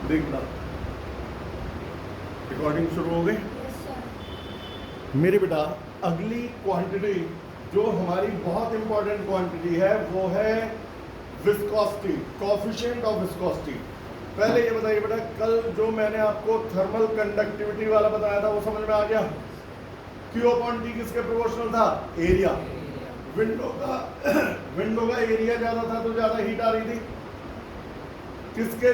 देखना रिकॉर्डिंग शुरू हो गई। मेरे बेटा अगली क्वांटिटी जो हमारी बहुत इंपॉर्टेंट क्वांटिटी है वो है विस्कोसिटी, कोएफिशिएंट ऑफ विस्कोसिटी। पहले ये बताइए बेटा, कल जो मैंने आपको थर्मल कंडक्टिविटी वाला बताया था वो समझ में आ गया? Q अपॉन T किसके प्रोपोर्शनल था? एरिया। विंडो का एरिया ज्यादा था तो ज्यादा हीट आ रही थी।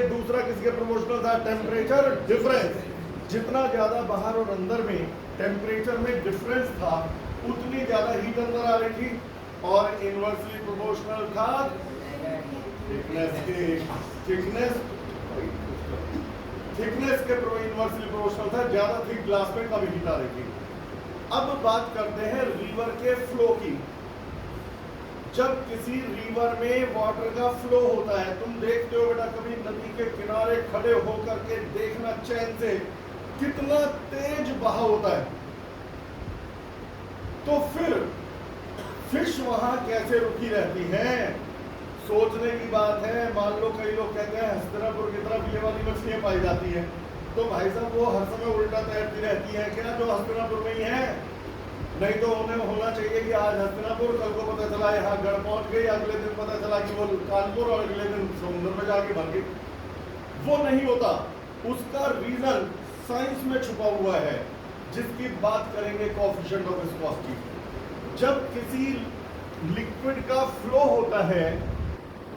दूसरा किसके प्रोपोर्शनल था? Temperature difference. जितना ज्यादा बाहर और अंदर में टेम्परेचर में डिफरेंस था उतनी ज्यादा हीट अंदर आ रही थी। और इनवर्सली प्रोपोर्शनल था थिकनेस के इनवर्सली प्रोपोर्शनल था। ज्यादा थिक ग्लास में कम हीट आ रही थी। अब बात करते हैं रिवर के फ्लो की। जब किसी रिवर में वाटर का फ्लो होता है, तुम देखते हो बेटा कभी नदी के किनारे खड़े होकर के देखना चैन से कितना तेज बहाव होता है। तो फिर फिश वहां कैसे रुकी रहती है? सोचने की बात है। मान लो कई लोग कहते हैं हस्तिनापुर की तरफ ये वाली मछलियां पाई जाती है, तो भाई साहब वो हर समय उल्टा तैरती रहती है क्या जो हस्तिनापुर में ही है? नहीं तो उन्हें होना चाहिए कि आज हस्तिनापुर, कल को पता चला यहाँ गढ़ पहुंच गई, अगले दिन पता चला कि वो कानपुर और अगले दिन समुद्र में जाके भर गई। वो नहीं होता। उसका रीजन साइंस में छुपा हुआ है, जिसकी बात करेंगे कोएफिशिएंट ऑफ विस्कोसिटी। जब किसी लिक्विड का फ्लो होता है,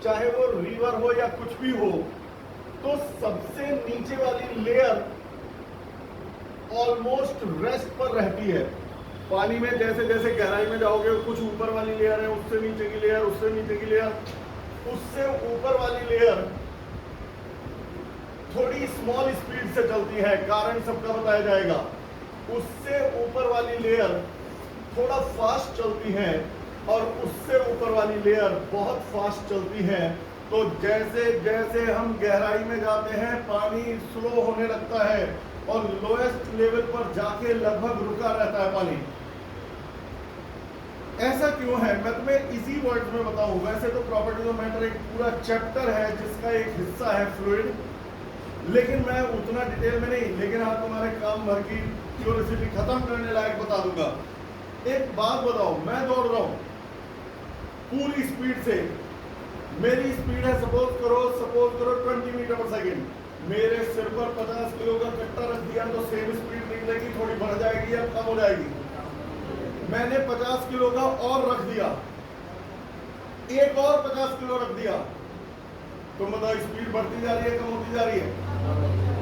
चाहे वो रिवर हो या कुछ भी हो, तो सबसे नीचे वाली लेयर ऑलमोस्ट रेस्ट पर रहती है। पानी में जैसे जैसे गहराई में जाओगे कुछ ऊपर वाली लेयर है, उससे नीचे की लेयर, उससे नीचे की लेयर, उससे ऊपर वाली लेयर थोड़ी स्मॉल स्पीड से चलती है, कारण सबका बताया जाएगा। उससे ऊपर वाली लेयर थोड़ा फास्ट चलती है और उससे ऊपर वाली लेयर बहुत फास्ट चलती है। तो जैसे जैसे हम गहराई में जाते हैं पानी स्लो होने लगता है और लोएस्ट लेवल पर जाके लगभग रुका रहता है पानी। ऐसा क्यों है मैं तुम्हें इसी वर्ड में बताऊं। वैसे तो प्रॉपर्टीज ऑफ मैटर एक पूरा चैप्टर है जिसका एक हिस्सा है फ्लूइड, लेकिन मैं उतना डिटेल में नहीं, लेकिन आप तुम्हारे काम भर की क्यूरियोसिटी खत्म करने लायक बता दूंगा। एक बात बताओ, मैं दौड़ रहा हूं पूरी स्पीड से, मेरी स्पीड है सपोज करो 20 मीटर पर सेकेंड। मेरे सिर पर 50 किलो का कट्टा रख दिया तो सेम स्पीड निकलेगी, थोड़ी बढ़ जाएगी या कम हो जाएगी? मैंने 50 किलो का और रख दिया, एक और 50 किलो रख दिया, तो मतलब स्पीड बढ़ती जा रही है कम होती जा रही है?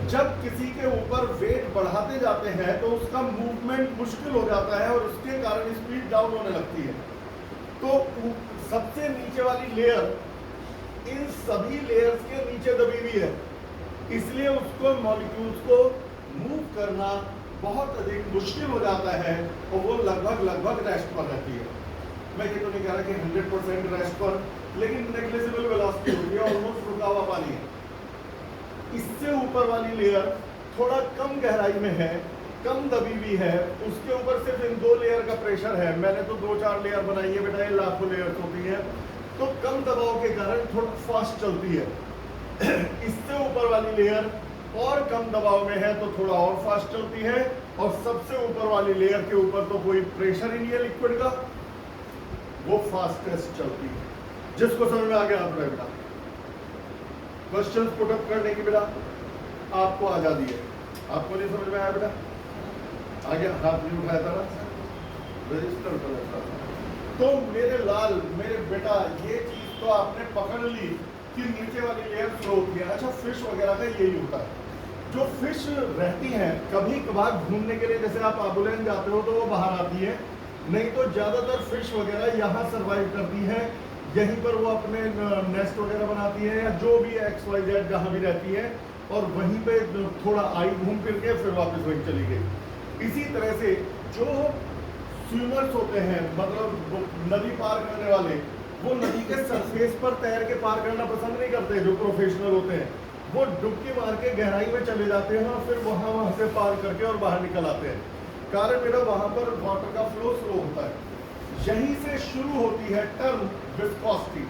जब किसी के ऊपर वेट बढ़ाते जाते हैं तो उसका मूवमेंट मुश्किल हो जाता है और उसके कारण स्पीड डाउन होने लगती है। तो सबसे नीचे वाली लेयर इन सभी लेयर्स के नीचे दबी हुई है, इसलिए उसको मॉलिक्यूल्स को मूव करना बहुत अधिक मुश्किल हो जाता है और वो लगभग रेस्ट पर रहती है। मैं ये तो नहीं कह रहा कि 100% रेस्ट पर, लेकिन नेग्लिजिबल वेलोसिटी होती है, ऑलमोस्ट रुका हुआ पानी है। इससे ऊपर वाली लेयर थोड़ा कम गहराई में है, कम दबी हुई है, उसके ऊपर सिर्फ इन 2 लेयर का प्रेशर है। मैंने तो 2-4 लेयर बनाई है बेटा, ये लाखों लेयर्स होती है, तो कम दबाव के कारण थोड़ा फास्ट चलती है। इससे ऊपर वाली लेयर और कम दबाव में है तो थोड़ा और फास्ट चलती है, और सबसे ऊपर वाली लेयर के ऊपर तो कोई प्रेशर ही नहीं है लिक्विड का, वो फास्टेस्ट चलती है। जिसको समझ में आ गया आप बेटा, क्वेश्चन पुट अप करने की बेटा आपको आजादी है। आपको नहीं समझ में आया बेटा? आगे हाथ नहीं उठाया था ना, रजिस्टर कर। तो मेरे लाल, मेरे बेटा, ये चीज तो आपने पकड़ ली कि नीचे वाली लेयर फ्लो होती है। अच्छा, फिश वगैरह का यही होता है। जो फिश रहती हैं कभी कभार घूमने के लिए, जैसे आप आबुलेन जाते हो तो वो बाहर आती है, नहीं तो ज्यादातर फिश वगैरह यहाँ सर्वाइव करती है, यहीं पर वो अपने नेस्ट वगैरह बनाती है या जो भी XYZ जहाँ भी रहती है, और वहीं पे थोड़ा आई घूम फिर के फिर वापस वहीं चली गई। इसी तरह से जो स्विमर्स होते हैं, मतलब नदी पार करने वाले, वो नदी के सरफेस पर तैर के पार करना पसंद नहीं करते। जो प्रोफेशनल होते हैं वो डुबकी मार के गहराई में चले जाते हैं और फिर वहां से पार करके और बाहर निकल आते हैं। कारण बेटा वहां पर वाटर का फ्लो स्लो होता है। यहीं से शुरू होती है टर्म विस्कोसिटी।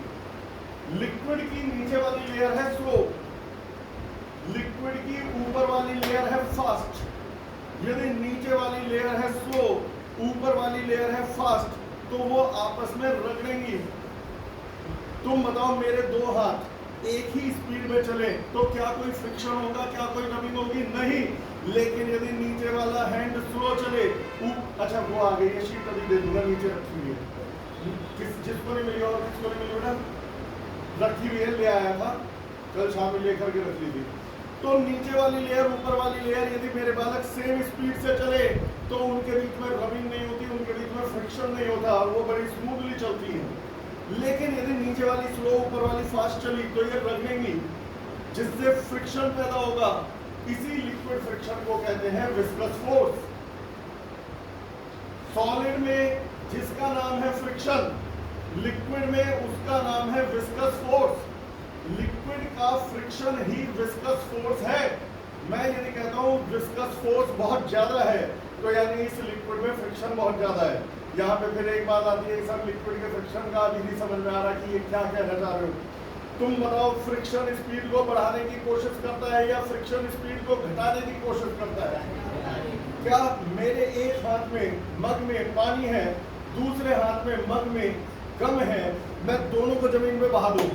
लिक्विड की नीचे वाली लेयर है स्लो, लिक्विड की ऊपर वाली लेयर है फास्ट। यदि नीचे वाली लेयर है स्लो, ऊपर वाली लेयर है फास्ट, तो वो आपस में रगड़ेंगी। तुम बताओ मेरे दो हाथ एक ही स्पीड में चले तो क्या कोई फ्रिक्शन होगा, क्या कोई रबिंग होगी? नहीं। लेकिन यदि नीचे वाला हैंड स्लो चले, अच्छा वो आ गई है शीट, अभी दे दूंगा, नीचे रखी हुई है, जिसको नहीं मिली और किसको नहीं मिली बेटा? रखी हुई है, ले आया था कल शाम में, लेकर के रख ली थी। तो नीचे वाली लेयर ऊपर वाली लेयर यदि मेरे बालक सेम स्पीड से चले तो उनके बीच में रबिंग नहीं होती, उनके बीच में फ्रिक्शन नहीं होता, वो बड़ी स्मूथली चलती है। लेकिन यदि नीचे वाली स्लो ऊपर वाली फास्ट चली तो ये रगड़ेंगी, जिससे फ्रिक्शन पैदा होगा। इसी लिक्विड फ्रिक्शन को कहते हैं विस्कस फोर्स। सॉलिड में जिसका नाम है फ्रिक्शन, लिक्विड में उसका नाम है विस्कस फोर्स। लिक्विड का फ्रिक्शन ही विस्कस फोर्स है। मैं यदि कहता हूं विस्कस फोर्स बहुत ज्यादा है तो यानी इस लिक्विड में फ्रिक्शन बहुत ज्यादा है। यहाँ पे फिर एक बात आती है, सर लिक्विड के फ्रिक्शन का अभी नहीं समझ में आ रहा कि ये क्या कहना चाह रहे हो। तुम बताओ फ्रिक्शन स्पीड को बढ़ाने की कोशिश करता है या फ्रिक्शन स्पीड को घटाने की कोशिश करता है? क्या मेरे एक हाथ में मग में पानी है, दूसरे हाथ में मग में गम है, मैं दोनों को जमीन पे बहा दूं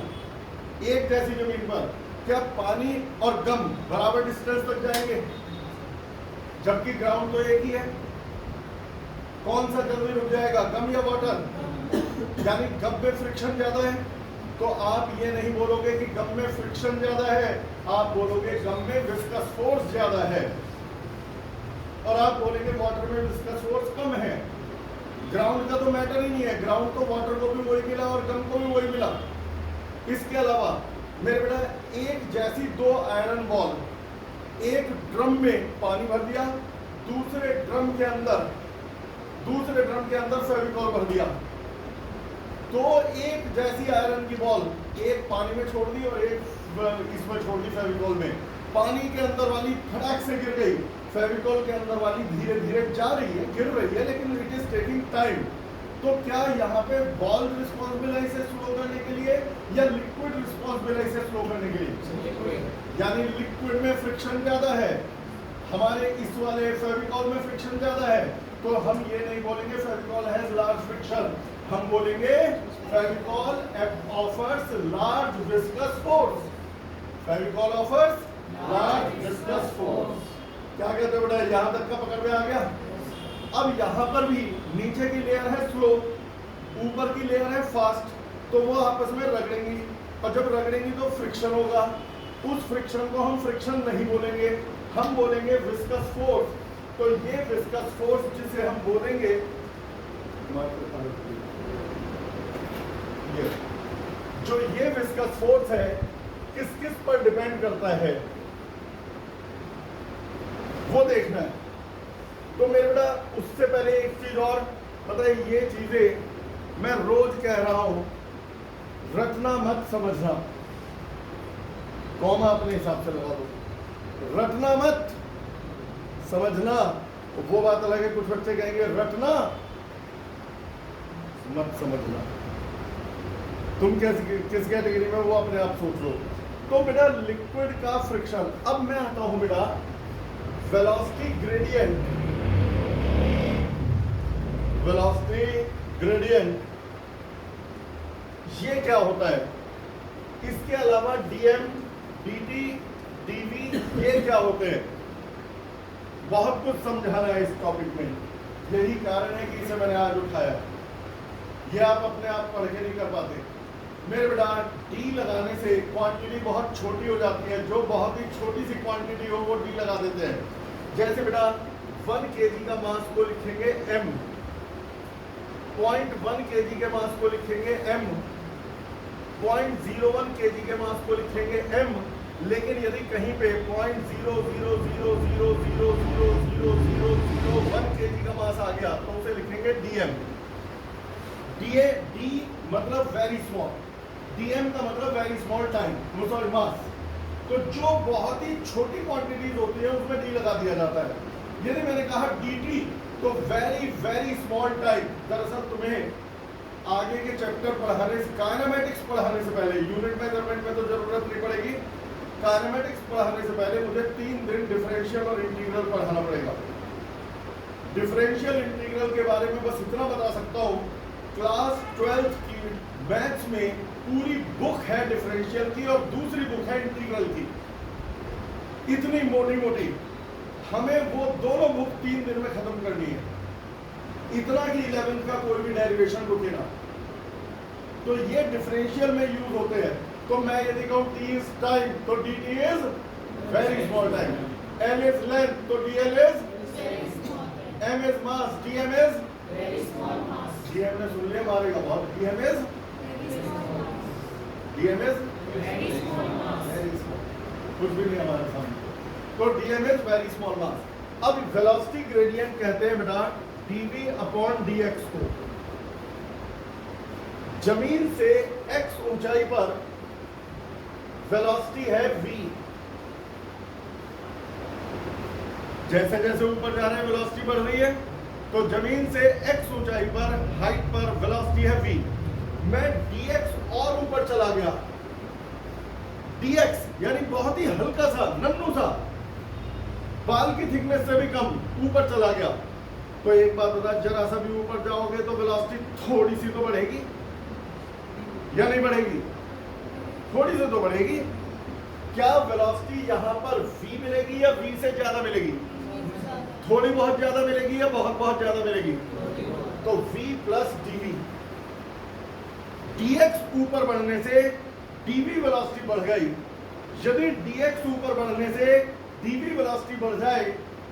एक जैसी जमीन पर, क्या पानी और गम बराबर डिस्टेंस तक जाएंगे? जबकि ग्राउंड तो एक ही है। कौन सा जल्दी रुक जाएगा, गम या वाटर? यानी गम में फ्रिक्शन ज्यादा है, तो आप ये नहीं बोलोगे कि गम में फ्रिक्शन ज्यादा है, आप बोलोगे गम में विस्कस फोर्स ज्यादा है, और आप बोलेंगे वाटर में विस्कस फोर्स कम है। ग्राउंड का तो मैटर ही नहीं है, ग्राउंड तो वाटर को भी वही मिला और गम को भी वही मिला। इसके अलावा मेरे बेटा एक जैसी दो आयरन बॉल, एक ड्रम में पानी भर दिया, दूसरे ड्रम के अंदर फेविकॉल भर दिया, तो एक जैसी आयरन की बॉल एक पानी में छोड़ दी और एक इसमें छोड़ दी फेविकॉल में। पानी के अंदर वाली फटाक से गिर गई, फेविकॉल के अंदर वाली धीरे धीरे जा रही है, गिर रही है, लेकिन इट इज टेकिंग टाइम। तो क्या यहाँ पे बॉल रिस्पॉन्सिबल है इसे स्लो करने के लिए या लिक्विड रिस्पॉन्सिबल है इसे स्लो करने के लिए? यानी लिक्विड में फ्रिक्शन ज्यादा है, हमारे इस वाले फेविकॉल में फ्रिक्शन ज्यादा है, तो हम ये नहीं बोलेंगे फेविकॉल हैज लार्ज फ्रिक्शन, हम बोलेंगे Fevicol offers large viscous force. Fevicol offers large viscous force. क्या कहते हो बेटा, यहां तक का पकड़ में आ गया? अब यहां पर भी नीचे की लेयर है स्लो, ऊपर की लेयर है फास्ट, तो वो आपस में रगड़ेंगी, और जब रगड़ेंगी तो फ्रिक्शन होगा। उस फ्रिक्शन को हम फ्रिक्शन नहीं बोलेंगे, हम बोलेंगे विस्कस फोर्स। तो ये विस्कस फोर्स जिसे हम बोलेंगे, ये विस्कस फोर्स है, किस किस पर डिपेंड करता है वो देखना है। तो मेरे बेटा उससे पहले एक चीज और पता है, ये चीजें मैं रोज कह रहा हूं, रटना मत समझना, कॉमा अपने हिसाब से लगा दो, रटना मत समझना। वो बात अलग है, कुछ बच्चे कहेंगे रटना मत समझना। तुम किस कैटेगरी में वो अपने आप सोच लो। तो बेटा लिक्विड का फ्रिक्शन, अब मैं आता हूं बेटा वेलोसिटी ग्रेडियंट। वेलोसिटी ग्रेडियंट ये क्या होता है? इसके अलावा डीएम, डीटी, डीवी ये क्या होते हैं? बहुत कुछ समझाना है इस टॉपिक में, यही कारण है कि इसे मैंने आज उठाया। ये आप अपने आप पढ़ के नहीं कर पाते मेरे बेटा। डी लगाने से क्वांटिटी बहुत छोटी हो जाती है, जो बहुत ही छोटी सी क्वांटिटी हो वो डी लगा देते हैं। जैसे बेटा 1 kg का मास को लिखेंगे m, 0.1 kg के मास को लिखेंगे m, 0.01 kg के मास को लिखेंगे m, लेकिन यदि कहीं पे 0.0000000001 kg का मास आ गया तो उसे लिखेंगे dm। डी मतलब वेरी स्मॉल, डीएम का मतलब very small time, sorry mass. तो जो बहुत ही छोटी क्वांटिटीज होती है उसमें डी लगा दिया जाता है। यदि मैंने कहा डीटी तो वेरी वेरी स्मॉल टाइम, दरअसल तुम्हें आगे के चैप्टर पढ़ाने से, काइनेमेटिक्स पढ़ाने से पहले, यूनिट मेजरमेंट में तो जरूरत नहीं पड़ेगी, काइनेमेटिक्स पढ़ाने से पहले मुझे 3 दिन डिफरेंशियल और इंटीग्रल पढ़ाना पड़ेगा। डिफरेंशियल इंटीग्रल के बारे में बस इतना बता सकता हूँ, क्लास 12th की मैथ्स में पूरी बुक है डिफरेंशियल की और दूसरी बुक है इंटीग्रल की, इतनी मोटी मोटी, हमें वो दोनों बुक 3 दिन में खत्म करनी है। इतना कि 11th का कोई भी डेरिवेशन रुके ना। तो ये डिफरेंशियल में यूज होते हैं। तो मैं यदि कहूँ t इज टाइम, तो dt is very small time, l is length, तो dl is m is mass, dm is dm ने सुन लिया मारेगा बहुत, dm इज वेरी स्मॉल, कुछ भी नहीं हमारे सामने। तो dm is very small mass. अब वेलोसिटी ग्रेडियंट कहते हैं बेटा dv अपॉन dx को। जमीन से x ऊंचाई पर वेलोसिटी है v, जैसे जैसे ऊपर जा रहे हैं वेलोसिटी बढ़ रही है, तो जमीन से x ऊंचाई पर, हाइट पर वेलोसिटी है v। मैं dx और ऊपर चला गया, dx यानी बहुत ही हल्का सा, नन्नू सा, बाल की थिकनेस से भी कम ऊपर चला गया, तो एक बात बता, जरा सा भी ऊपर जाओगे तो वेलोसिटी थोड़ी सी तो बढ़ेगी या नहीं बढ़ेगी? थोड़ी सी तो बढ़ेगी। क्या वेलोसिटी यहां पर v मिलेगी या v से ज्यादा मिलेगी? थोड़ी बहुत ज्यादा मिलेगी या बहुत बहुत ज्यादा मिलेगी? तो v प्लस dv, dx ऊपर बढ़ने से dv वेलोसिटी बढ़ गई। यदि dx ऊपर बढ़ने से dv वेलोसिटी बढ़ जाए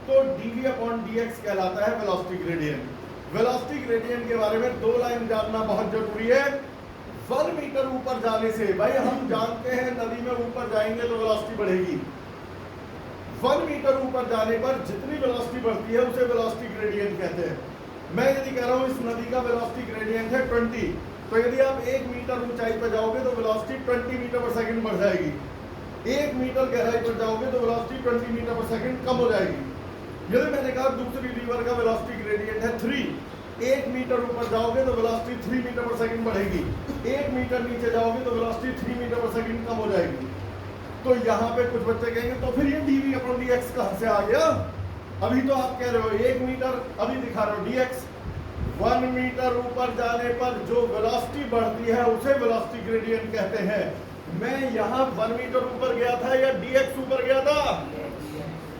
तो dv अपॉन dx कहलाता है वेलोसिटी ग्रेडियंट। वेलोसिटी ग्रेडियंट के बारे में 2 लाइन जानना बहुत जरूरी है। 1 मीटर ऊपर जाने से, भाई हम जानते हैं नदी में ऊपर जाएंगे तो वेलोसिटी बढ़ेगी। 1 मीटर ऊपर जाने पर जितनी वेलोसिटी बढ़ती है उसे वेलोसिटी ग्रेडियंट कहते हैं। मैं यदि कह रहा हूं इस नदी का वेलोसिटी ग्रेडियंट है 20, तो यदि आप 1 मीटर ऊंचाई पर जाओगे तो वेलोसिटी 20 मीटर पर सेकंड बढ़ जाएगी। 1 मीटर गहराई पर जाओगे तो वेलोसिटी 20 मीटर पर सेकंड कम हो जाएगी। यदि मैंने कहा दूसरी रिवर का वेलोसिटी ग्रेडियंट है 3, 1 मीटर ऊपर जाओगे तो वेलोसिटी 3 मीटर पर सेकंड बढ़ेगी। 1 मीटर नीचे जाओगे तो वेलोसिटी 3 मीटर पर सेकंड कम हो जाएगी। तो यहाँ पे कुछ बच्चे कहेंगे तो फिर ये dv अपॉन dx कहाँ से आ गया? अभी तो आप कह रहे हो 1 मीटर, अभी दिखा रहे हो dx। 1 मीटर ऊपर जाने पर जो वेलोसिटी बढ़ती है उसे वेलोसिटी ग्रेडियंट कहते हैं। मैं यहाँ 1 मीटर ऊपर गया था या dx ऊपर गया था?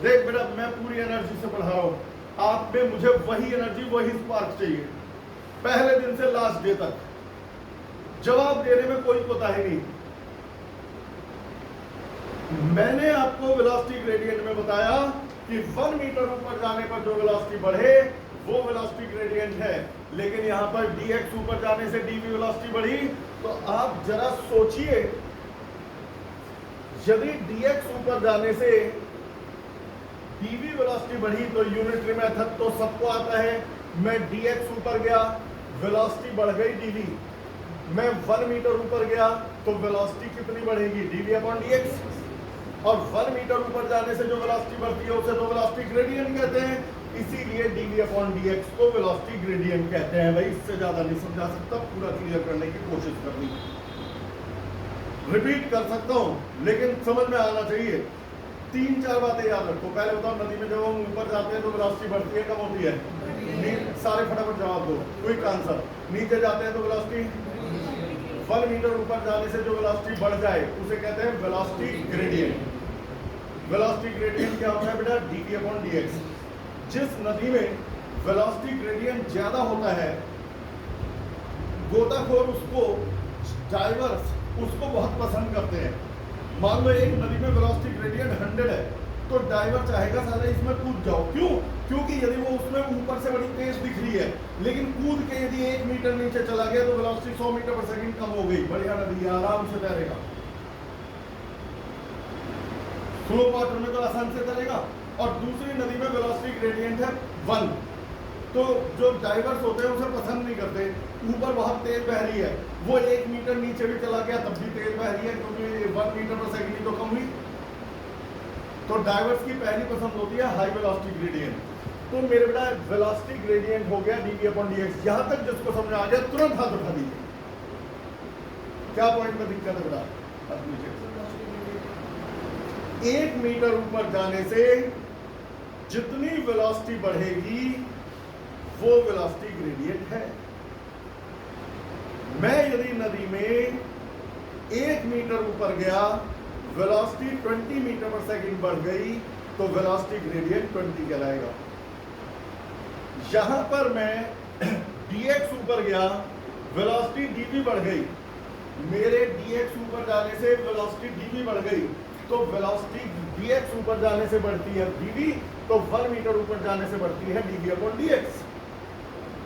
देख बेटा, मैं पूरी एनर्जी से पढ़ा रहा हूँ, आप में मुझे वही एनर्जी, वही स्पार्क चाहिए, पहले दिन से लास्ट डे तक। जवाब देने में कोई कोताही नहीं। मैंने आपको वेलोसिटी ग्रेडियंट में बताया कि 1 मीटर ऊपर जाने पर जो वेलोसिटी बढ़े वो वेलोसिटी ग्रेडियंट है, लेकिन यहां पर dx ऊपर जाने से dv वेलोसिटी बढ़ी। तो आप जरा सोचिए, यदि dx ऊपर जाने से dv वेलोसिटी बढ़ी तो यूनिटरी मेथड तो सबको आता है। मैं dx ऊपर गया, वेलोसिटी बढ़ गई dv। मैं 1 मीटर ऊपर गया तो वेलोसिटी कितनी बढ़ेगी? dv upon dx। और 1 मीटर ऊपर जाने से जो वेलोसिटी बढ़ती है उसे तो वेलोसिटी ग्रेडियंट कहते हैं। इसीलिए dv अपॉन dx को वेलोसिटी ग्रेडियंट कहते हैं। भाई इससे ज्यादा नहीं समझा सकता, पूरा क्लियर करने की कोशिश करनी, रिपीट कर सकता हूं लेकिन समझ में आना चाहिए। 3-4 बातें याद रखो। पहले बताओ, नदी में जब हम ऊपर जाते हैं तो वेलोसिटी बढ़ती है, कम होती है? सारे फटाफट जवाब दो, क्विक आंसर। नीचे जाते हैं तो वेलोसिटी, 1 मीटर ऊपर जाने से जो वेलोसिटी बढ़ जाए उसे कहते हैं वेलोसिटी ग्रेडियंट। वेलोसिटी ग्रेडियंट क्या होता है बेटा? dv upon dx। जिस नदी में वेलोसिटी ग्रेडियंट ज्यादा होता है, गोताखोर उसको, डाइवर्स उसको बहुत पसंद करते हैं। मान लो एक नदी में वेलोसिटी ग्रेडियंट 100 है तो डाइवर चाहेगा सारा इसमें कूद जाओ। क्यों? क्योंकि यदि वो उसमें ऊपर से बड़ी तेज दिख रही है, लेकिन कूद के यदि 1 मीटर नीचे चला गया तो वेलोसिटी 100 मीटर पर सेकंड कम हो गई। बढ़िया नदी है, आराम से तैरेगा। स्लो वाटर में तो आसान से तैरेगा। और दूसरी नदी में वेलोसिटी ग्रेडियंट है 1, तो जो डाइवर्स होते हैं उसे पसंद नहीं करते। ऊपर बहुत तेज बह रही है, वो 1 मीटर नीचे भी चला गया तब भी तेज बह रही है, क्योंकि 1 मीटर पर सेकंड ही तो कम हुई। तो डाइवर्स की पहली पसंद होती है हाई वेलोसिटी ग्रेडियंट। तो मेरे बेटा वेलोसिटी ग्रेडियंट हो गया dv/dx। यहां तक जिसको समझ आ गया तुरंत हाथ उठा दीजिए। क्या पॉइंट में दिक्कत है बेटा? 1 मीटर ऊपर जाने से जितनी वेलोसिटी बढ़ेगी वो वेलोसिटी ग्रेडियंट है। मैं यदि नदी में 1 मीटर ऊपर गया, वेलोसिटी 20 मीटर पर सेकंड बढ़ गई, तो वेलोसिटी ग्रेडियंट 20 कहलाएगा। यहां पर मैं dx ऊपर गया, वेलोसिटी dv बढ़ गई, मेरे dx ऊपर जाने से वेलोसिटी dv बढ़ गई, तो वेलोसिटी dx ऊपर जाने से बढ़ती है dv, तो 1 मीटर ऊपर जाने से बढ़ती है dv/dx।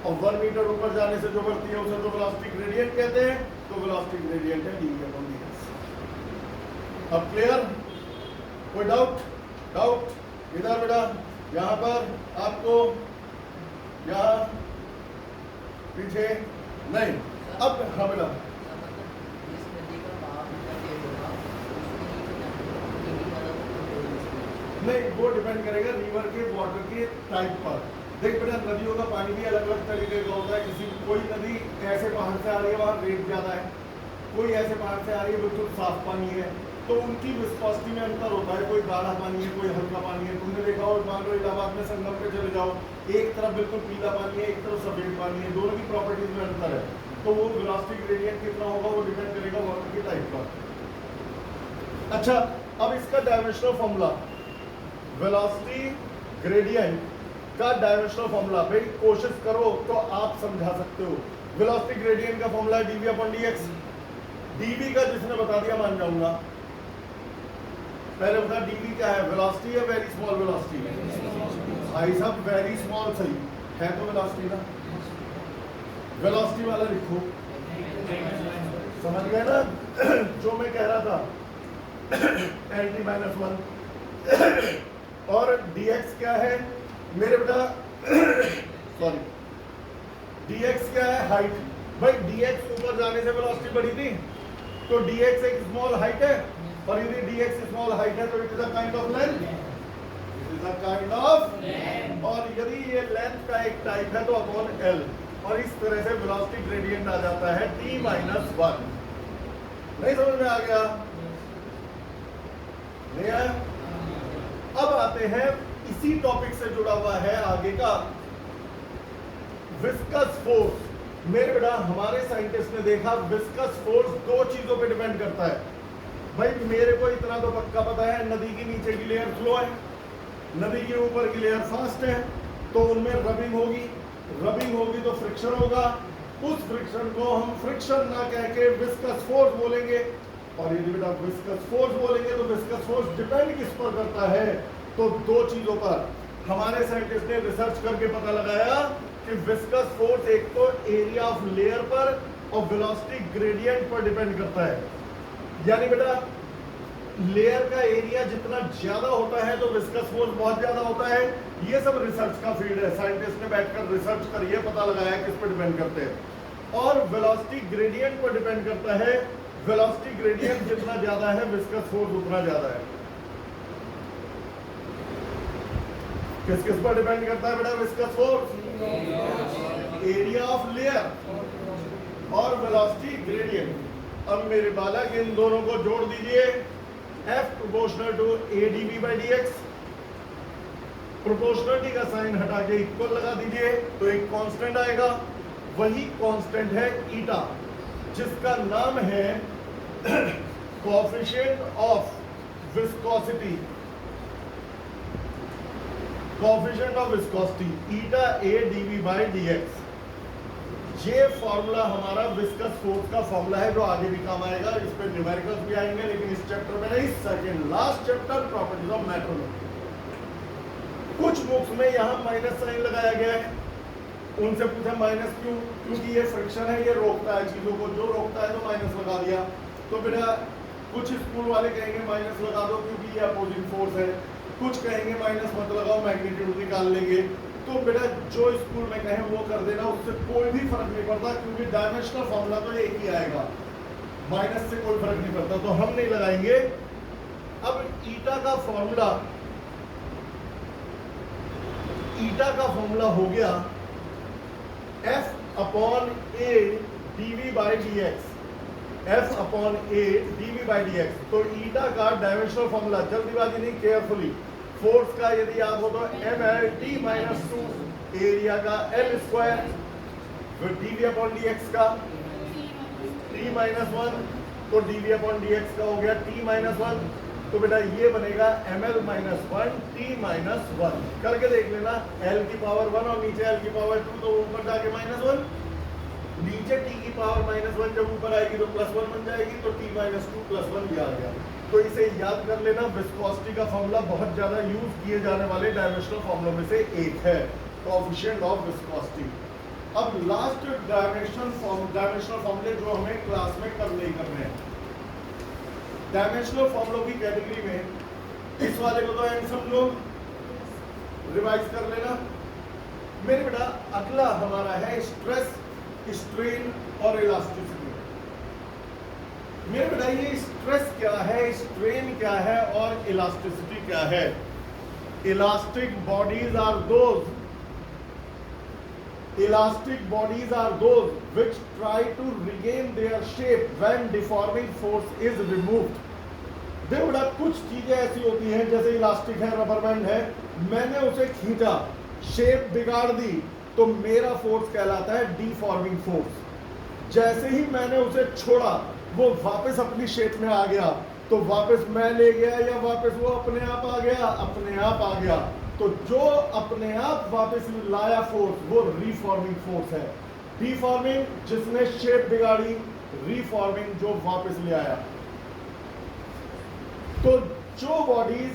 और 1 मीटर ऊपर जाने से जो बढ़ती है उसे तो वेलोसिटी ग्रेडियंट कहते हैं, तो वेलोसिटी ग्रेडियंट है dv/dx। अब क्लियर? कोई डाउट इधर बेटा? यहां पर आपको, यहां पीछे नहीं। अब हाँ बेटा, नहीं वो डिपेंड करेगा रिवर के वाटर के टाइप पर। देख बेटा, नदियों का पानी भी अलग अलग तरीके का होता है। किसी कोई नदी ऐसे पहाड़ से आ रही है, वहाँ रेत ज्यादा है, कोई ऐसे पहाड़ से आ रही है बिल्कुल साफ पानी है, तो उनकी विस्कोसिटी में अंतर होता है। कोई गाढ़ा पानी है, कोई हल्का पानी है। तुमने देखा हो, मान लो इलाहाबाद में संगम पे चले जाओ, एक तरफ बिल्कुल पीला पानी है, एक तरफ सफेद पानी है, दोनों की प्रॉपर्टीज में अंतर है। तो वो वेलोसिटी ग्रेडियंट कितना होगा वो डिपेंड करेगा वाटर के टाइप पर। अच्छा, अब इसका डायमेंशनल फॉर्मूला, वेलोसिटी ग्रेडियंट का डायमेंशनल फॉर्मूला, भाई कोशिश करो तो आप समझा सकते हो। वेलोसिटी ग्रेडियंट का फॉर्मूला है dv/dx। dv का जिसने बता दिया मान जाऊंगा। पहले बता dv क्या है? वेलोसिटी या वेरी स्मॉल वेलोसिटी? भाई साहब वेरी स्मॉल सही है तो वेलोसिटी ना, वेलोसिटी वाला लिखो। समझ गए ना जो मैं कह रहा था? LT-1 और dx क्या है मेरे बेटा? सॉरी, dx क्या है? हाइट। भाई dx ऊपर जाने से वेलोसिटी बढ़ी थी, तो dx एक स्मॉल हाइट है, और यदि dx स्मॉल हाइट है तो it is a kind of length, it is a kind of, और यदि ये लेंथ का एक टाइप है तो अपॉन l, और इस तरह से वेलोसिटी ग्रेडियंट आ जाता है t-1। नहीं समझ में आ गया? नहीं आया? अब आते हैं इसी टॉपिक से जुड़ा हुआ है आगे का विस्कस फोर्स। मेरे बेटा हमारे साइंटिस्ट ने देखा विस्कस फोर्स दो चीजों पे डिपेंड करता है। भाई मेरे को इतना तो पक्का पता है, नदी के नीचे की लेयर फ्लो है, नदी के ऊपर की लेयर फास्ट है, तो उनमें रबिंग होगी तो फ्रिक्शन होगा। उस फ्रिक्शन को हम फ्रिक्शन ना कह के विस्कस फोर्स बोलेंगे। और यदि बेटा विस्कस फोर्स बोलेंगे तो विस्कस फोर्स डिपेंड किस पर करता है? तो दो चीजों पर। हमारे साइंटिस्ट ने रिसर्च करके पता लगाया कि विस्कस फोर्स एक तो एरिया ऑफ लेयर पर और वेलोसिटी ग्रेडियंट पर डिपेंड करता है। यानी बेटा लेयर का एरिया जितना ज्यादा होता है तो विस्कस फोर्स बहुत ज्यादा होता है। ये सब रिसर्च का फील्ड है, साइंटिस्ट ने बैठकर रिसर्च कर ये पता लगाया किस पर डिपेंड करते हैं। और वेलोसिटी ग्रेडियंट पर डिपेंड करता है, वेलोसिटी ग्रेडियंट जितना ज्यादा है विस्कस फोर्स उतना ज्यादा है। किस किस पर डिपेंड करता है बेटा viscous force? Area of layer और वेलोसिटी ग्रेडियंट। अब मेरे बालक इन दोनों को जोड़ दीजिए, F proportional to AdV/dx। Proportionality का साइन हटा के इक्वल लगा दीजिए तो एक कांस्टेंट आएगा, वही कांस्टेंट है ईटा, जिसका नाम है coefficient of viscosity. Coefficient of viscosity eta AdV/dx। ये फॉर्मूला हमारा विस्कस फोर्स का फॉर्मूला है जो आगे भी काम आएगा। इस पे न्यूमेरिकल्स भी आएंगे, लेकिन इस चैप्टर में नहीं, second last chapter properties of matter में। कुछ बुक्स में यहाँ माइनस साइन लगाया गया है, उनसे पूछा माइनस क्यों? क्योंकि ये फ्रिक्शन है, ये रोकता है चीजों को, जो रोकता है तो माइनस लगा दिया। तो बेटा कुछ स्कूल वाले कहेंगे माइनस लगा दो क्योंकि ये अपोजिंग फोर्स है, कुछ कहेंगे माइनस मत लगाओ मैग्नीट्यूड निकाल लेंगे। तो बेटा जो स्कूल में कहें वो कर देना, उससे कोई भी फर्क नहीं पड़ता, क्योंकि डायमेंशनल फॉर्मूला तो एक ही आएगा, माइनस से कोई फर्क नहीं पड़ता, तो हम नहीं लगाएंगे। अब ईटा का फॉर्मूला, ईटा का फॉर्मूला हो गया F upon A dV by dx, F upon A dV by dx। तो ईटा का डायमेंशनल फॉर्मूला, जल्दीबाजी नहीं, केयरफुली, फोर्स का यदि याद हो तो mlt माइनस 2, एरिया का L स्क्वायर, फिर dV अपॉन dx का t माइनस 1, तो dV अपॉन dx का हो गया t माइनस 1। तो बेटा ये बनेगा ml माइनस 1 t माइनस 1। करके देख लेना, l की पावर 1 और नीचे l की पावर 2, तो ऊपर जाके माइनस 1, नीचे t की पावर माइनस 1 जब ऊपर आएगी तो प्लस 1 बन जाएगी, तो t माइनस 2 प्लस 1 ये आ गया। तो इसे याद कर लेना, विस्कोसिटी का फॉर्मूला बहुत ज्यादा यूज किए जाने वाले डायमेंशनल फॉर्मूलों में से एक है, कोएफिशिएंट ऑफ विस्कोसिटी। अब लास्ट डायमेंशनल फॉर्मूले जो हमें क्लास में करने ही करने हैं, डायमेंशनल फॉर्मूलों की कैटेगरी में इस वाले को तो एंड समझो, रिवाइज कर लेना मेरे बेटा। अगला हमारा है स्ट्रेस, स्ट्रेन और इलास्टिसिटी। मेरे बेटा ये स्ट्रेस क्या है, स्ट्रेन क्या है और इलास्टिसिटी क्या है? Elastic bodies are those which try to regain their shape when deforming force is removed। देखो बेटा, कुछ चीजें ऐसी होती हैं, जैसे इलास्टिक है, रबर बैंड है, मैंने उसे खींचा, शेप बिगाड़ दी, तो मेरा फोर्स कहलाता है डिफॉर्मिंग फोर्स। जैसे ही मैंने उसे छोड़ा, वो वापस अपनी शेप में आ गया, तो वापस मैं ले गया या वापस वो अपने आप आ गया? अपने आप आ गया। तो जो अपने आप वापस लाया फोर्स वो रिफॉर्मिंग फोर्स है। डिफॉर्मिंग जिसने शेप बिगाड़ी, रिफॉर्मिंग जो वापस ले आया। तो जो बॉडीज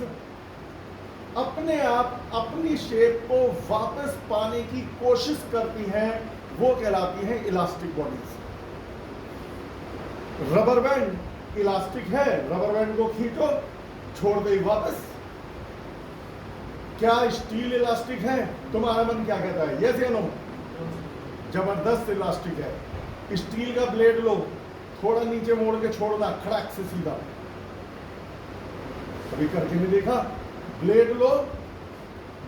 अपने आप अपनी शेप को वापस पाने की कोशिश करती हैं वो कहलाती हैं elastic bodies. Rubber band elastic है, रबर बैंड को खींचो, छोड़ दे वापस। क्या स्टील इलास्टिक है? तुम्हारा मन क्या कहता है, यस या नो? जबरदस्त इलास्टिक है। स्टील का ब्लेड लो, थोड़ा नीचे मोड़ के छोड़ना, खड़ाक से सीधा। कभी करके नहीं देखा? ब्लेड लो,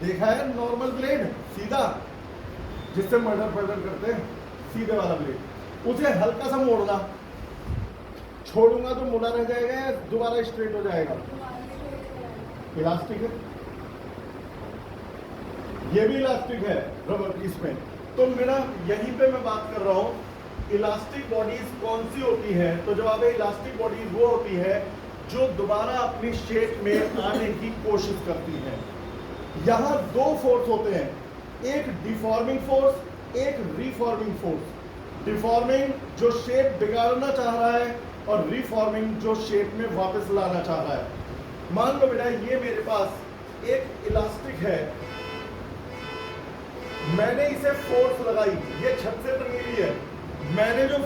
देखा है नॉर्मल ब्लेड सीधा, जिससे मर्डर फर्डर करते हैं, सीधे वाला ब्लेड, उसे हल्का सा मोड़ना, छोड़ूंगा तो मुड़ा रह जाएगा या दोबारा स्ट्रेट हो जाएगा? इलास्टिक है, ये भी इलास्टिक है रबर इसमें। तो मेरा यहीं पे मैं बात कर रहा हूं, इलास्टिक बॉडीज कौन सी होती है? तो जवाब है इलास्टिक बॉडीज वो होती है जो दोबारा अपनी शेप में आने की कोशिश करती है। यहां दो फोर्स होते हैं, एक डिफॉर्मिंग फोर्स, एक रिफॉर्मिंग फोर्स। डिफॉर्मिंग जो शेप बिगाड़ना चाह रहा है और रिफॉर्मिंग जो शेप में वापस लाना चाह रहा है। मान लो बेटा ये मेरे पास एक इलास्टिक है, मैंने इसे फोर्स लगाई, ये छत से टंगी हुई है, मैंने जो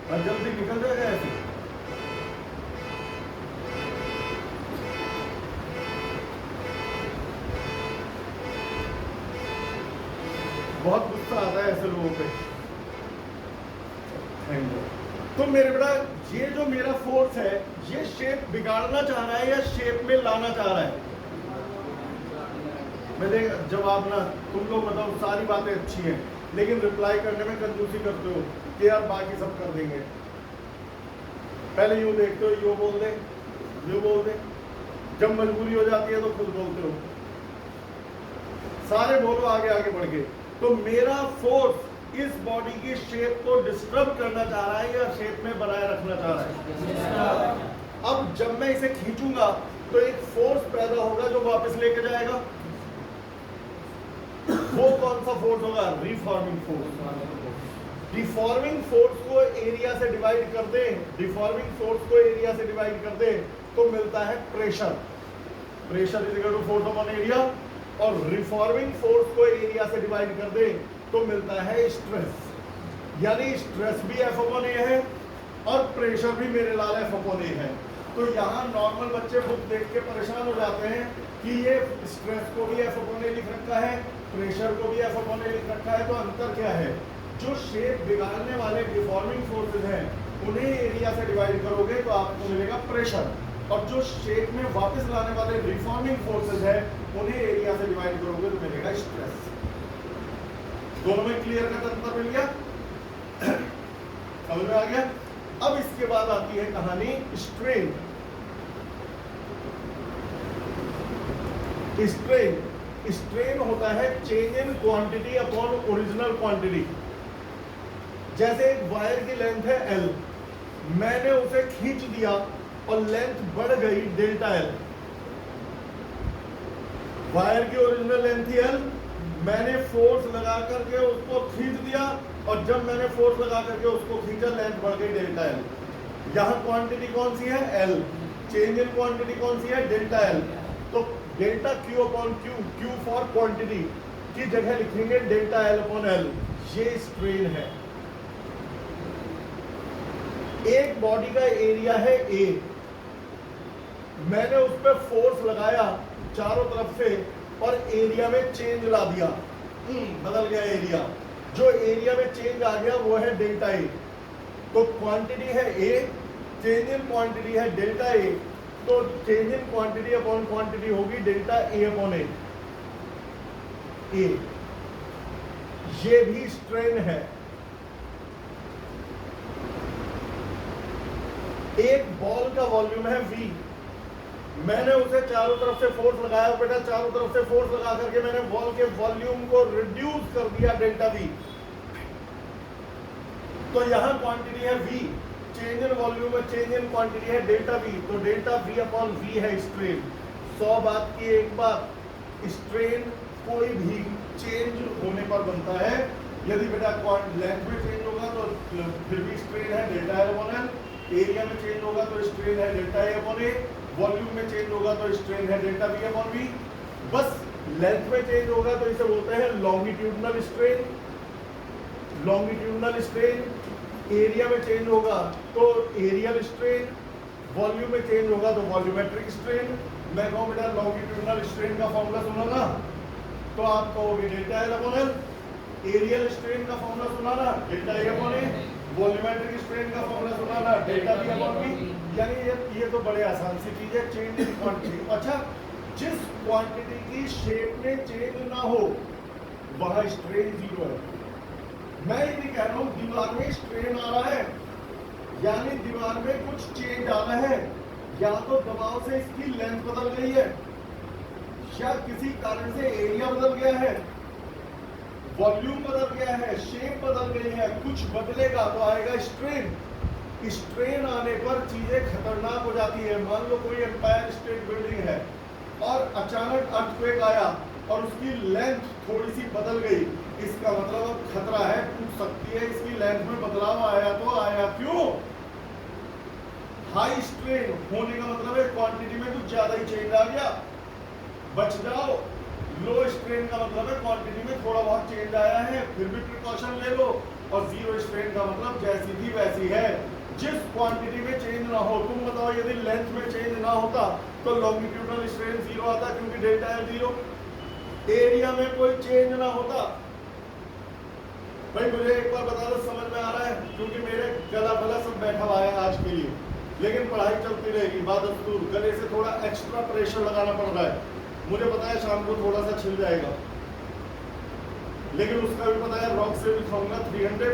जल्दी निकल जाएगा ऐसे, बहुत गुस्सा आता है ऐसे लोगों पे। तो मेरे बेटा ये जो मेरा फोर्स है, ये शेप बिगाड़ना चाह रहा है या शेप में लाना चाह रहा है? मैं देख जवाब ना, तुम लोग बताओ, सारी बातें अच्छी हैं लेकिन रिप्लाई करने में कंजूसी करते हो कि यार बाकी सब कर देंगे। पहले यूं देखते हो, यूं बोल दे, यूं बोल दे, जब मजबूरी हो जाती है तो खुद बोलते हो। सारे बोलो आगे आगे बढ़ के। तो मेरा फोर्स इस बॉडी की शेप को डिस्टर्ब करना चाह रहा है या शेप में बनाए रखना चाह रहा है? अब जब मैं इसे खींचूंगा तो एक फोर्स पैदा होगा जो वापस लेके जाएगा। वो कौन सा फोर्स होगा? Reforming force. डिफॉर्मिंग फोर्स को एरिया से डिवाइड कर दे, डिफॉर्मिंग फोर्स को एरिया से डिवाइड कर दे तो मिलता है pressure. Pressure is equal to force upon area. और रिफॉर्मिंग फोर्स को एरिया से डिवाइड कर दे तो मिलता है स्ट्रेस। यानी स्ट्रेस भी F अपॉन ए है और प्रेशर भी मेरे लाल F अपॉन ए है। तो यहाँ नॉर्मल बच्चे बुक देख के परेशान हो जाते हैं कि ये स्ट्रेस को भी F अपॉन ए लिख रखा है, प्रेशर को भी F अपॉन ए लिख रखा है, तो अंतर क्या है? जो शेप बिगाड़ने वाले डिफॉर्मिंग फोर्सेज हैं उन्हें एरिया से डिवाइड करोगे तो आपको मिलेगा प्रेशर, और जो शेप में वापस लाने वाले रिफॉर्मिंग फोर्सेस है उन्हें एरिया से डिवाइड करोगे तो मिलेगा स्ट्रेस। दोनों में क्लियर कट अंतर मिल गया, समझ में आ गया। अब इसके बाद आती है कहानी स्ट्रेन। स्ट्रेन होता है change in quantity upon original quantity. जैसे एक वायर की लेंथ है L, मैंने उसे खींच दिया और लेंथ बढ़ गई डेल्टा L। वायर की ओरिजिनल लेंथ थी L, मैंने फोर्स लगा करके उसको खींच दिया और जब मैंने फोर्स लगा करके उसको खींचा लेंथ बढ़ गई डेल्टा L। यहां क्वांटिटी कौन सी है L, चेंज इन क्वांटिटी कौन सी है डेल्टा L। तो delta Q upon Q for quantity की जगह लिखेंगे डेल्टा L अपॉन L। ये स्ट्रेन है। एक बॉडी का एरिया है A, मैंने उस पर फोर्स लगाया चारों तरफ से और एरिया में चेंज ला दिया, बदल गया एरिया। जो एरिया में चेंज आ गया वो है डेल्टा A। तो क्वांटिटी है A, चेंज इन क्वांटिटी है डेल्टा A, तो change in quantity upon quantity होगी डेल्टा A अपॉन A। ये भी स्ट्रेन है। एक बॉल का वॉल्यूम है V, मैंने उसे चारों तरफ से फोर्स लगाया बेटा, चारों तरफ से फोर्स लगा करके मैंने बॉल के वॉल्यूम को रिड्यूस कर दिया डेल्टा V। तो यहां क्वांटिटी है V, चेंज इन वॉल्यूम में चेंज इन क्वांटिटी है डेल्टा V, तो डेल्टा V अपॉन V है स्ट्रेन। 100 बात की एक बात, स्ट्रेन कोई भी चेंज होने पर बनता है। यदि बेटा लेंथ में चेंज होगा तो फिर भी स्ट्रेन है delta L upon L, area में चेंज होगा तो स्ट्रेन है delta A upon A, volume में चेंज होगा तो स्ट्रेन है डेल्टा V अपॉन V। बस लेंथ में चेंज होगा तो इसे बोलते हैं longitudinal strain. Longitudinal strain, area में चेंज होगा तो एरियल स्ट्रेन, वॉल्यूम में चेंज होगा तो वॉल्यूमेट्रिक स्ट्रेन। मैं कहूँ बेटा लॉन्गिट्यूडनल स्ट्रेन का फॉर्मूला सुना ना, तो आप कहोगे delta L upon L। Areal strain का फॉर्मूला सुना ना, delta A upon A। Volumetric strain का फॉर्मूला सुना ना, डेल्टा V अपॉन V। यानी ये तो बड़े आसान सी चीज है, चेंज इन क्वांटिटी। अच्छा, जिस क्वांटिटी की शेप में चेंज ना हो वहां स्ट्रेन 0 है। मैं ये नहीं कह रहा हूं दीवार में स्ट्रेन आ रहा है, यानी दीवार में कुछ चेंज आ रहा है, या तो दबाव से इसकी लेंथ बदल गई है, या किसी कारण से एरिया बदल गया है, वॉल्यूम बदल गया है, शेप बदल गई है, कुछ बदलेगा तो आएगा स्ट्रेन। स्ट्रेन आने पर चीजें खतरनाक हो जाती है। मान लो कोई एम्पायर स्टेट बिल्डिंग है और अचानक अर्थक्वेक आया और उसकी लेंथ थोड़ी सी बदल गई, इसका मतलब अब खतरा है, टूट सकती है। इसकी लेंथ में बदलाव आया तो आया क्यों? हाई स्ट्रेन होने का मतलब है क्वांटिटी में कुछ ज्यादा ही चेंज आ गया, बच जाओ। लो स्ट्रेन का मतलब है क्वांटिटी में थोड़ा बहुत चेंज आया है, फिर भी प्रिकॉशन ले लो। और जीरो स्ट्रेन का मतलब जैसी थी वैसी है, जिस क्वांटिटी में चेंज ना हो। तुम बताओ यदि लेंथ में चेंज ना होता तो लॉन्गिट्यूडनल स्ट्रेन 0 आता, क्योंकि डेल्टा L 0। एरिया में कोई चेंज ना होता। भाई मुझे एक बार बता दो, समझ में आ रहा है? क्योंकि मेरे गला फला सब बैठा हुआ है आज के लिए, लेकिन पढ़ाई चलती रहेगी। बादस्तूर गले से थोड़ा एक्स्ट्रा प्रेशर लगाना पड़ रहा है। मुझे पता है शाम को थोड़ा सा छिल जाएगा, लेकिन उसका भी पता है रॉक से भी खाऊंगा 300।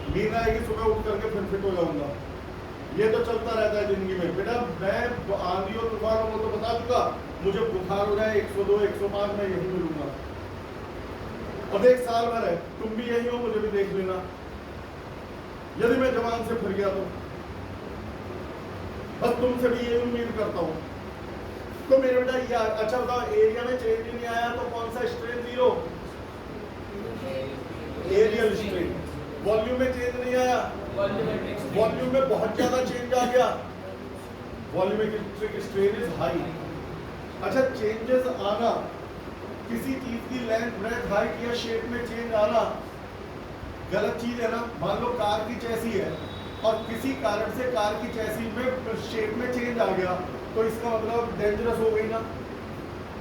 नींद आएगी सुबह उठ करके फिर फिट हो जाऊंगा। ये तो चलता रहता है जिंदगी में बेटा। मैं आंधी और तूफान को तो बता चुका, मुझे बुखार हो जाए 102 105 में यही मिलूंगा। अब एक साल भर है, तुम भी यही हो, मुझे भी देख लेना। यदि मैं जवान से फिर गया तो बस तुमसे भी यही उम्मीद करता हूँ। तो मेरे बेटा ये अच्छा बताओ, एरिया में चेंज नहीं आया तो कौन सा स्ट्रेन 0? Areal strain. वॉल्यूम में चेंज नहीं आया, वॉल्यूम में बहुत ज्यादा चेंज आ गया, वॉल्यूमेट्रिक स्ट्रेन इज हाई। अच्छा, चेंजेस आना, किसी चीज की लेंथ ब्रेथ हाइट या शेप में चेंज आना गलत चीज है ना। मान लो कार की चैसी है और किसी कारण से कार की चैसी में शेप में चेंज आ गया, तो इसका मतलब डेंजरस हो गई ना।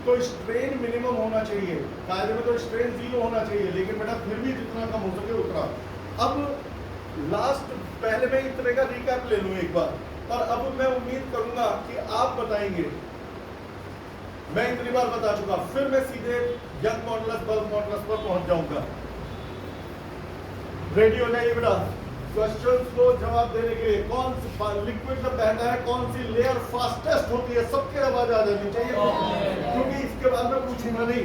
तो स्ट्रेन मिनिमम होना चाहिए, कायदे में तो स्ट्रेन 0 होना चाहिए, लेकिन बेटा फिर भी जितना कम हो सके उतना। अब लास्ट, पहले मैं इतने का रिकैप ले लूं एक बार। और अब मैं उम्मीद करूंगा कि आप बताएंगे। मैं इतनी बार बता चुका, फिर मैं सीधे यंग मॉडुलस बल्क मॉडुलस पर पहुंच जाऊंगा। रेडी हो जाइए बेटा। क्वेश्चंस को जवाब देने के लिए कौन सा लिक्विड जब बहता है कौन सी लेयर फास्टेस्ट होती है, सबके आवाज आ जानी चाहिए, क्योंकि इसके बाद मैं पूछूंगा नहीं,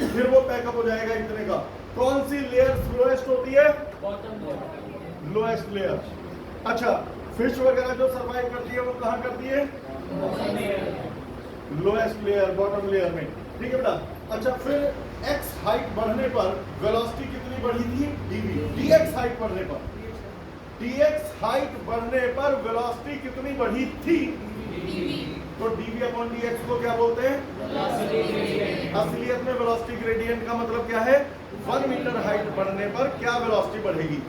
फिर वो पैकअप हो जाएगा इतने का। कौन सी लेयर स्लोएस्ट होती है? Lowest layer. अच्छा, फिश वगैरह जो सरवाइव करती है वो कहाँ करती है? लोएस्ट लेयर, बॉटम लेयर में। ठीक है बेटा। अच्छा, फिर x हाइट बढ़ने पर वेलोसिटी कितनी बढ़ी थी? dv। dx हाइट बढ़ने पर, dx हाइट बढ़ने पर वेलोसिटी कितनी बढ़ी थी? तो dv अपॉन dx को क्या बोलते हैं? असलियत में वेलोसिटी ग्रेडियंट का मतलब क्या है? 1 मीटर हाइट बढ़ने पर क्या वेलोसिटी बढ़ेगी।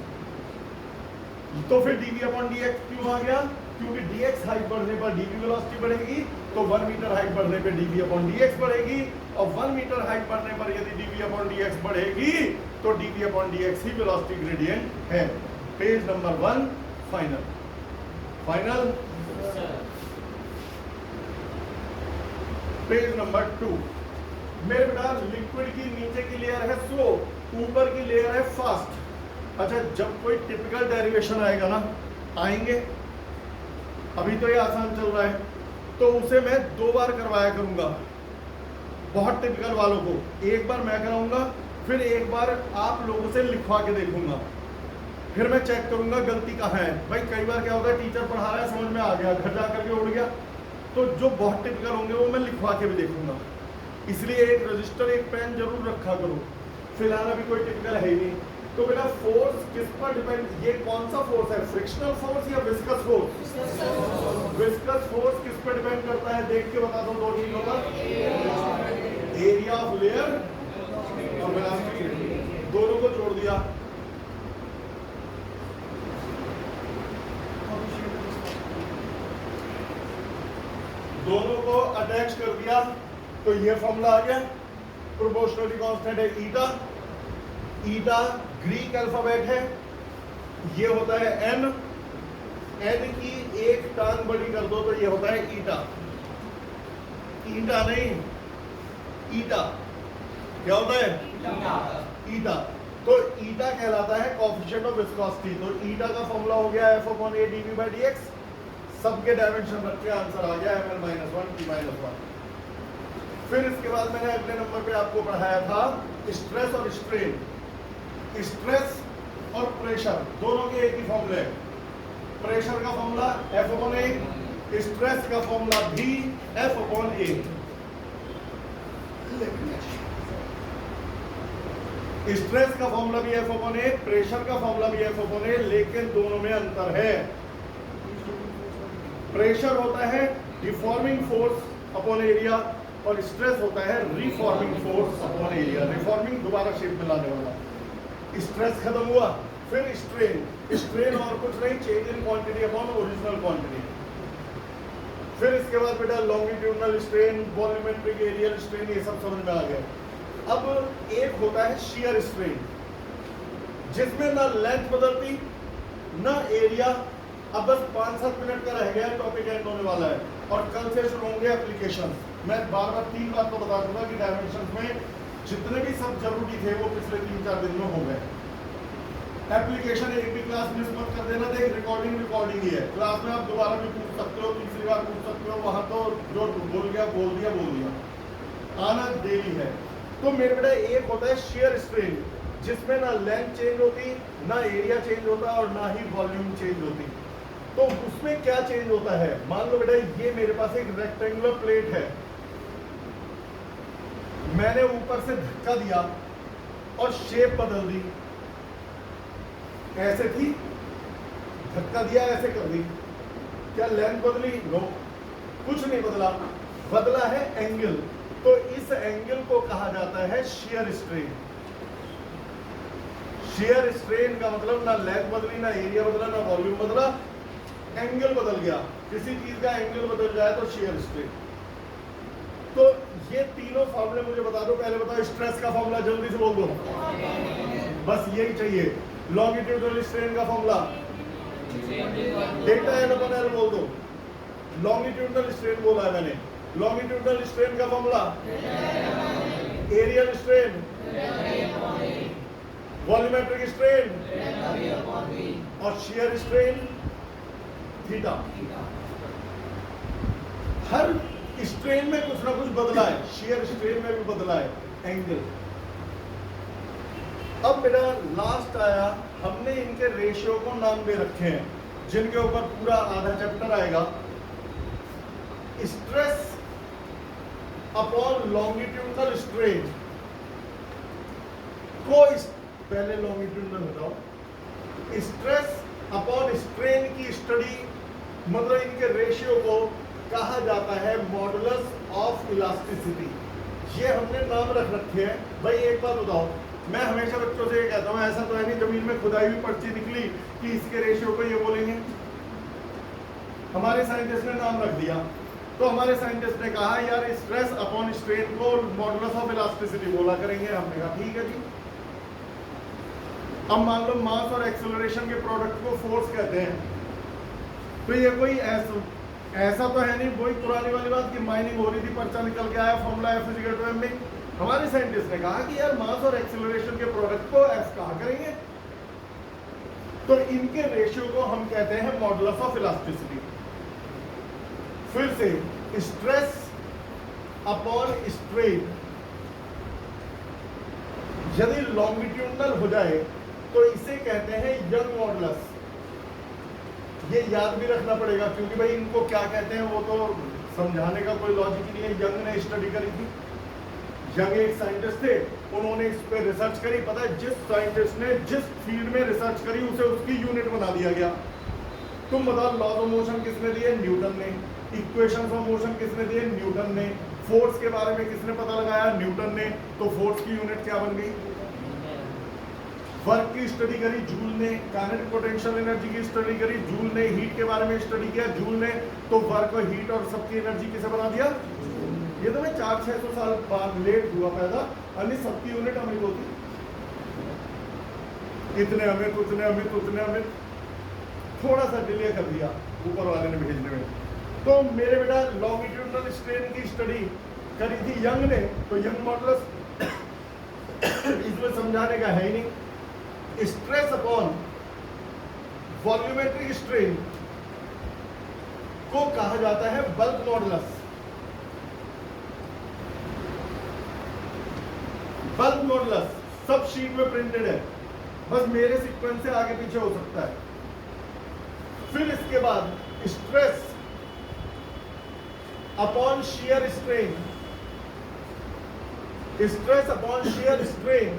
तो फिर dv अपॉन dx क्यों आ गया? क्योंकि dx हाइट बढ़ने पर dv वेलोसिटी बढ़ेगी, तो 1 मीटर हाइट बढ़ने पर dv अपॉन dx बढ़ेगी, और 1 मीटर हाइट बढ़ने पर यदि dv अपॉन dx बढ़ेगी तो dv अपॉन dx ही वेलोसिटी ग्रेडियंट है। Page number 1 final. Final. Page number 2। मेरे बेटा लिक्विड की नीचे की लेयर है स्लो, ऊपर की लेयर है फास्ट। अच्छा, जब कोई टिपिकल डेरिवेशन आएगा ना, आएंगे, अभी तो ये आसान चल रहा है, तो उसे मैं 2 बार करवाया करूंगा बहुत टिपिकल वालों को। एक बार मैं कराऊंगा, फिर एक बार आप लोगों से लिखवा के देखूंगा, फिर मैं चेक करूंगा गलती कहाँ है। भाई कई बार क्या होता है, टीचर पढ़ा रहा है, समझ में आ गया, घर जा करके उड़ गया, तो जो बहुत टिपिकल होंगे वो मैं लिखवा के भी देखूंगा। इसलिए एक रजिस्टर, एक पेन जरूर रखा करो। फिलहाल अभी कोई टिपिकल है ही नहीं। तो बेटा फोर्स किस पर डिपेंड, ये कौन सा फोर्स है? फ्रिक्शनल फोर्स या विस्कस फोर्स? विस्कस फोर्स किस पर डिपेंड करता है? देख के बता दो 2 चीजों पर, एरिया ऑफ लेयर और वेलोसिटी, दोनों को जोड़ दिया। दोनों को अटैच कर दिया तो ये फॉर्मूला आ गया। प्रोपोर्शनलिटी कांस्टेंट है ईटा, ईटा ग्रीक अल्फाबेट है, ये होता है n, n की एक टांग बड़ी कर दो तो ये होता है ईटा। ईटा नहीं, ईटा क्या होता है? ईटा। तो ईटा कहलाता है कोएफिशिएंट ऑफ विस्कोसिटी। तो ईटा का फॉर्मूला हो गया F upon A dV by dx। सबके डायमेंशन रख के आंसर आ गया ml-1 t-1। फिर इसके बाद मैंने अगले नंबर पे आपको पढ़ाया था स्ट्रेस और स्ट्रेन। स्ट्रेस और प्रेशर दोनों के एक ही फॉर्मूले हैं। प्रेशर का formula F upon A, stress का फॉर्मूला भी F अपॉन A। स्ट्रेस का फॉर्मूला भी F अपॉन A, प्रेशर का फॉर्मूला भी F अपॉन A, लेकिन दोनों में अंतर है। प्रेशर होता है डिफॉर्मिंग फोर्स अपॉन एरिया और स्ट्रेस होता है reforming force upon area. Reforming दोबारा शेप में लाने वाला। स्ट्रेस खत्म हुआ, फिर स्ट्रेन। स्ट्रेन और कुछ नहीं, change in quantity upon original quantity. फिर इसके बाद बेटा longitudinal strain, volumetric areal strain, ये सब समझ में आ गया। अब एक होता है शियर स्ट्रेन, जिसमें ना लेंथ बदलती ना एरिया। अब बस 5-7 मिनट का रह गया, टॉपिक एंड होने वाला है और कल से शुरू होंगे एप्लीकेशन। मैं बार-बार 3 बार तो बता दूंगा कि डायमेंशन में जितने भी सब जरूरी थे वो पिछले 3-4 दिन में हो गए। एप्लीकेशन एक भी क्लास मिस मत कर देना। देख रिकॉर्डिंग ही है, क्लास में आप दोबारा भी पूछ सकते हो, तीसरी बार पूछ सकते हो, वहां तो जो बोल दिया। आना डेली है। तो मेरे बेटा एक होता है शेयर स्ट्रेन, जिसमें ना लेंथ चेंज होती, ना एरिया चेंज होता और ना ही वॉल्यूम चेंज होती। तो उसमें क्या चेंज होता है? मान लो बेटा ये मेरे पास एक रेक्टेंगुलर प्लेट है, मैंने ऊपर से धक्का दिया और शेप बदल दी। ऐसे थी, धक्का दिया ऐसे कर दी, क्या लेंथ बदली? नो, कुछ नहीं बदला, बदला है एंगल। तो इस एंगल को कहा जाता है शियर स्ट्रेन। शियर स्ट्रेन का मतलब ना लेंथ बदली, ना एरिया बदला, ना वॉल्यूम बदला, एंगल बदल गया। किसी चीज का एंगल बदल जाए तो शियर स्ट्रेन। तो ये तीनों फॉर्मूले मुझे बता दो। पहले बताओ स्ट्रेस का फॉर्मूला, जल्दी से बोल दो, बस यही चाहिए। लॉन्गिट्यूडनल स्ट्रेन का formula delta L upon L बोल दो। लॉन्गिट्यूडनल स्ट्रेन बोला है मैंने। लॉन्गिट्यूडनल स्ट्रेन का formula areal strain, volumetric strain और शियर स्ट्रेन थीटा। हर स्ट्रेन में कुछ ना कुछ बदला है, शियर स्ट्रेन में भी बदला है एंगल। अब मेरा लास्ट आया, हमने इनके रेशियो को नाम दे रखे हैं जिनके ऊपर पूरा आधा चैप्टर आएगा। स्ट्रेस अपॉन लॉन्गिट्यूडनल स्ट्रेन को पहले लॉन्गिट्यूडनल बताओ। स्ट्रेस अपॉन स्ट्रेन की स्टडी मतलब इनके रेशियो को कहा जाता है मॉडुलस ऑफ इलास्टिसिटी। ये हमने नाम रख रखे हैं। भाई एक बात बताओ, मैं हमेशा बच्चों से ये कहता हूँ, ऐसा तो है नहीं जमीन में खुदाई हुई पर्ची निकली कि इसके रेशियो को ये बोलेंगे। हमारे साइंटिस्ट ने नाम रख दिया, तो हमारे साइंटिस्ट ने कहा यार स्ट्रेस अपॉन स्ट्रेन को मॉडुलस ऑफ इलास्टिसिटी बोला करेंगे। हमने कहा ठीक है जी। अब मान लो मास और एक्सेलरेशन के प्रोडक्ट को फोर्स कहते हैं, तो ये कोई ऐसा तो है नहीं वही पुरानी वाली बात कि माइनिंग हो रही थी पर्चा निकल के आया formula F is equal to M में। हमारे साइंटिस्ट ने कहा कि यार मास और एक्सेलरेशन के प्रोडक्ट को एफ कहा करेंगे, तो इनके रेशियो को हम कहते हैं मॉडुलस ऑफ इलास्टिसिटी। फिर से स्ट्रेस अपॉन स्ट्रेन यदि लॉन्गिट्यूडनल हो जाए तो इसे कहते हैं यंग मॉडुलस। ये याद भी रखना पड़ेगा क्योंकि भाई इनको क्या कहते हैं वो तो समझाने का कोई लॉजिक ही नहीं है। यंग ने स्टडी करी थी, यंग एक साइंटिस्ट थे, उन्होंने इस पे रिसर्च करी। पता है जिस साइंटिस्ट ने जिस फील्ड में रिसर्च करी उसे उसकी यूनिट बना दिया गया। तुम बताओ लॉज ऑफ मोशन किसने दिए? न्यूटन ने। इक्वेशंस ऑफ मोशन किसने दिए? न्यूटन ने। फोर्स के बारे में किसने पता लगाया? न्यूटन ने। तो फोर्स की यूनिट क्या बन गई? वर्क की स्टडी करी जूल ने, काइनेटिक पोटेंशियल एनर्जी की स्टडी करी जूल ने, हीट के बारे में स्टडी किया जूल ने। तो वर्क और हीट और सबकी एनर्जी किसे बना दिया? ये तो मैं 400-600 साल बाद लेट हुआ पैदा, अन्य सबकी यूनिट अमित होती। इतने अमित, उतने अमित, उतने अमित, थोड़ा सा डिले कर दिया ऊपर वाले ने भेजने में। तो मेरे बेटा लॉन्गिट्यूडनल स्ट्रेन की स्टडी करी थी यंग ने, तो यंग मॉडुलस इसमें समझाने का है ही नहीं। स्ट्रेस अपॉन वॉल्यूमेट्रिक स्ट्रेन को कहा जाता है बल्क मॉडुलस। बल्क मॉडुलस सब शीट में प्रिंटेड है, बस मेरे सीक्वेंस से आगे पीछे हो सकता है। फिर इसके बाद stress upon shear strain. Stress upon shear strain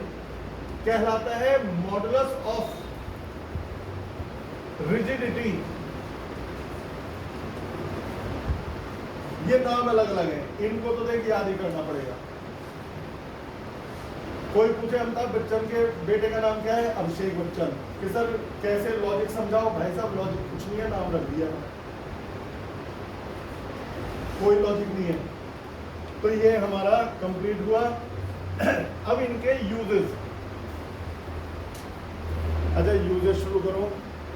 कहलाता है मॉडुलस ऑफ रिजिडिटी। ये नाम अलग अलग है, इनको तो देख याद ही करना पड़ेगा। कोई पूछे अमिताभ बच्चन के बेटे का नाम क्या है? अभिषेक बच्चन। कि सर कैसे लॉजिक समझाओ? भाई साहब लॉजिक कुछ नहीं है, नाम रख दिया, कोई लॉजिक नहीं है। तो ये हमारा कंप्लीट हुआ। अब इनके यूजेस। अच्छा यूजेस शुरू करो।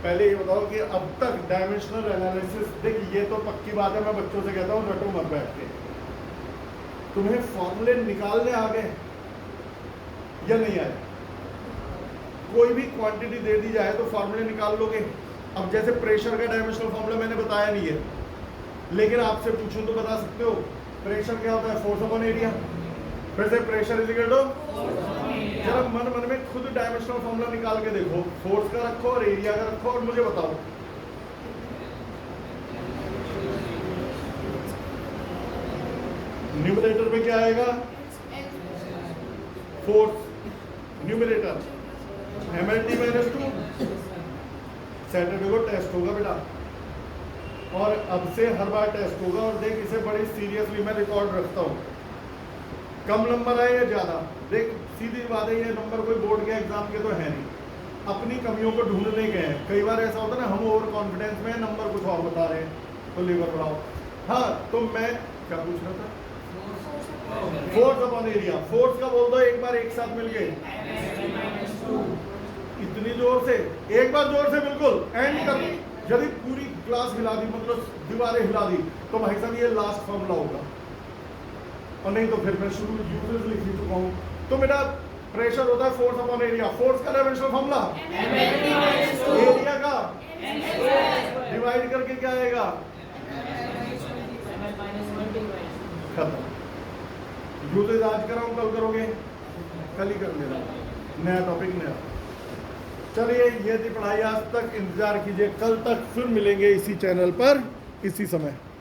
पहले ये बताओ कि अब तक डायमेंशनल एनालिसिस, देख ये तो पक्की बात है, मैं बच्चों से कहता हूँ रटो मत बैठ के। तुम्हें फॉर्मूले निकालने आ गए या नहीं आए? कोई भी क्वांटिटी दे दी जाए तो फॉर्मूले निकाल लोगे। अब जैसे प्रेशर का डायमेंशनल फॉर्मूला मैंने बताया नहीं है, लेकिन आपसे पूछूं तो बता सकते हो। प्रेशर क्या होता है? Force upon area. फिर से प्रेशर इज इक्वल टू, जरा मन में खुद डायमेंशनल फॉर्मूला निकाल के देखो, फोर्स का रखो और एरिया का रखो और मुझे बताओ। न्यूमरेटर में क्या आएगा? फोर्स। Numerator mLT-2। सैटरडे को टेस्ट होगा बेटा, और अब से हर बार टेस्ट होगा। और देख इसे बड़ी सीरियसली मैं रिकॉर्ड रखता हूँ। कम नंबर आए या ज्यादा, देख सीधी बात है, ये नंबर कोई बोर्ड के एग्जाम के तो है नहीं, अपनी कमियों को ढूंढने गए हैं। कई बार ऐसा होता है ना, हम ओवर कॉन्फिडेंस में नंबर कुछ और बता रहे हैं तो लेवर बढ़ाओ। हाँ तो मैं क्या पूछ रहा था? Force upon area. फोर्स का बोल दो एक बार एक साथ मिल गए, इतनी जोर से, एक बार जोर से बिल्कुल एंड कर यदि पूरी क्लास हिला दी, मतलब दीवारें हिला दी, तो भाई साहब ये लास्ट फॉर्मूला होगा, और नहीं तो फिर मैं शुरू यूजेस लिख ही चुका हूँ। तो बेटा प्रेशर होता है फोर्स अपॉन एरिया, फोर्स का डायमेंशनल फॉर्मूला एरिया का डिवाइड करके क्या आएगा, खत्म। यूजेस आज कराऊं कल करोगे, कल ही कर लेना, नया टॉपिक नया। चलिए ये थी पढ़ाई आज तक, इंतजार कीजिए कल तक, फिर मिलेंगे इसी चैनल पर इसी समय।